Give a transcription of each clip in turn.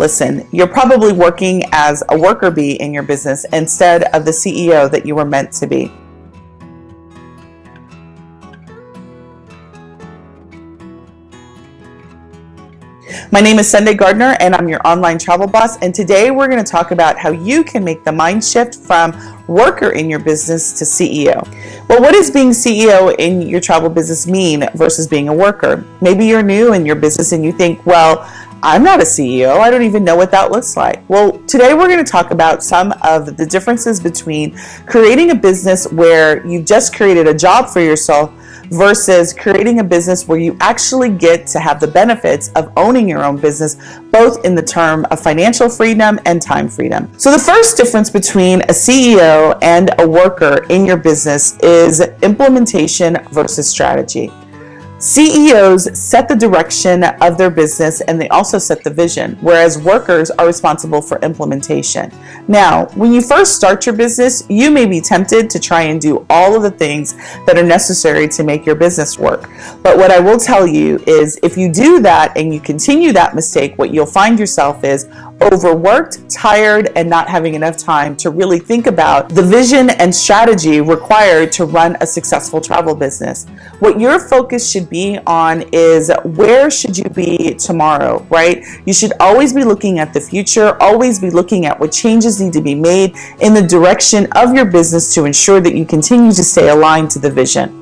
Listen, you're probably working as a worker bee in your business instead of the CEO that you were meant to be. My name is Sundey Gardner and I'm your online travel boss, and today we're going to talk about how you can make the mind shift from worker in your business to CEO. Well, what does being CEO in your travel business mean versus being a worker? Maybe you're new in your business and you think, well, I'm not a CEO. I don't even know what that looks like. Well, today we're going to talk about some of the differences between creating a business where you've just created a job for yourself versus creating a business where you actually get to have the benefits of owning your own business, both in the term of financial freedom and time freedom. So the first difference between a CEO and a worker in your business is implementation versus strategy. CEOs set the direction of their business and they also set the vision, whereas workers are responsible for implementation. Now, when you first start your business, you may be tempted to try and do all of the things that are necessary to make your business work. But what I will tell you is if you do that and you continue that mistake, what you'll find yourself is overworked, tired, and not having enough time to really think about the vision and strategy required to run a successful travel business. What your focus should be on is where should you be tomorrow, right? You should always be looking at the future, always be looking at what changes need to be made in the direction of your business to ensure that you continue to stay aligned to the vision.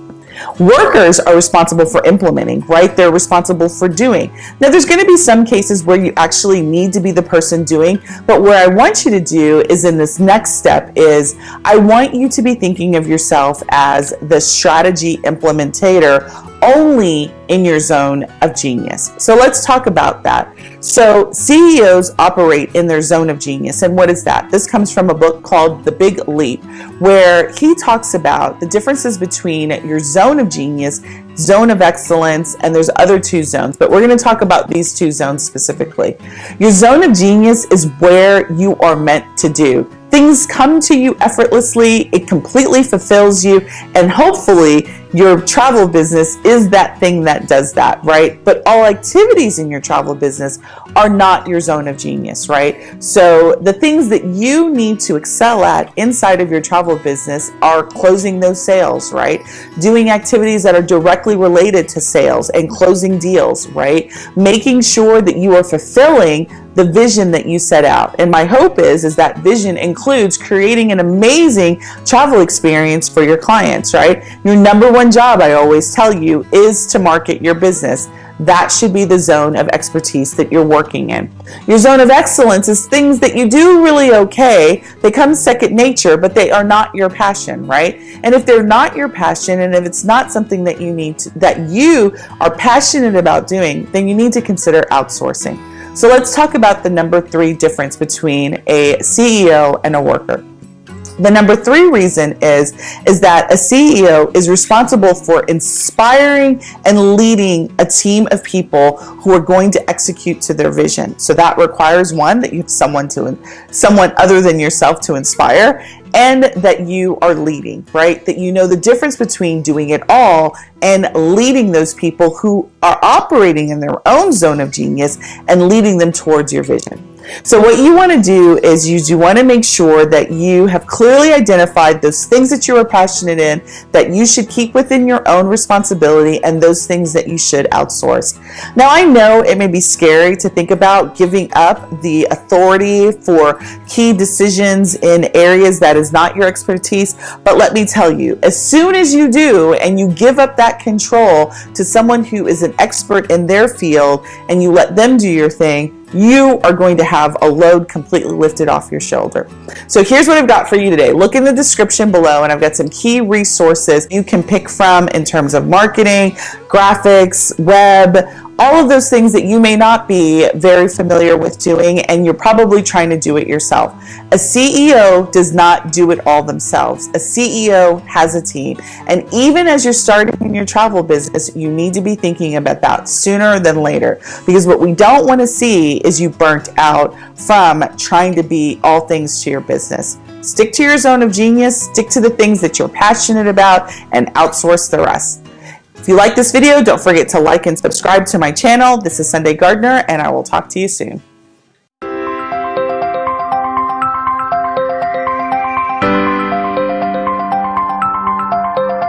Workers are responsible for implementing, right? They're responsible for doing. Now, there's going to be some cases where you actually need to be the person doing, but what I want you to do is in this next step is I want you to be thinking of yourself as the strategy implementator only in your zone of genius. So let's talk about that. So CEOs operate in their zone of genius. And what is that? This comes from a book called The Big Leap, where he talks about the differences between your zone of genius, zone of excellence, and there's other two zones, but we're going to talk about these two zones specifically. Your zone of genius is where you are meant to do. Things come to you effortlessly, it completely fulfills you, and hopefully your travel business is that thing that does that, right? But all activities in your travel business are not your zone of genius, right? So the things that you need to excel at inside of your travel business are closing those sales, right? Doing activities that are directly related to sales and closing deals, right? Making sure that you are fulfilling the vision that you set out. And my hope is that vision includes creating an amazing travel experience for your clients, right? Your number one job, I always tell you, is to market your business. That should be the zone of expertise that you're working in. Your zone of excellence is things that you do really okay. They come second nature, but they are not your passion, right? And if they're not your passion, and if it's not something that that you are passionate about doing, then you need to consider outsourcing. So let's talk about the number 3 difference between a CEO and a worker. The number 3 reason is that a CEO is responsible for inspiring and leading a team of people who are going to execute to their vision. So that requires one, that you have someone other than yourself to inspire, and that you are leading, right? That you know the difference between doing it all and leading those people who are operating in their own zone of genius and leading them towards your vision. So what you want to do is you want to make sure that you have clearly identified those things that you are passionate in, that you should keep within your own responsibility, and those things that you should outsource. Now, I know it may be scary to think about giving up the authority for key decisions in areas that is not your expertise, but let me tell you, as soon as you do and you give up that control to someone who is an expert in their field and you let them do your thing, you are going to have a load completely lifted off your shoulder. So here's what I've got for you today. Look in the description below and I've got some key resources you can pick from in terms of marketing, graphics, web, all of those things that you may not be very familiar with doing, and you're probably trying to do it yourself. A CEO does not do it all themselves. A CEO has a team. And even as you're starting in your travel business, you need to be thinking about that sooner than later, because what we don't want to see is you burnt out from trying to be all things to your business. Stick to your zone of genius, stick to the things that you're passionate about, and outsource the rest. If you like this video, don't forget to like and subscribe to my channel. This is Sundey Gardner, and I will talk to you soon.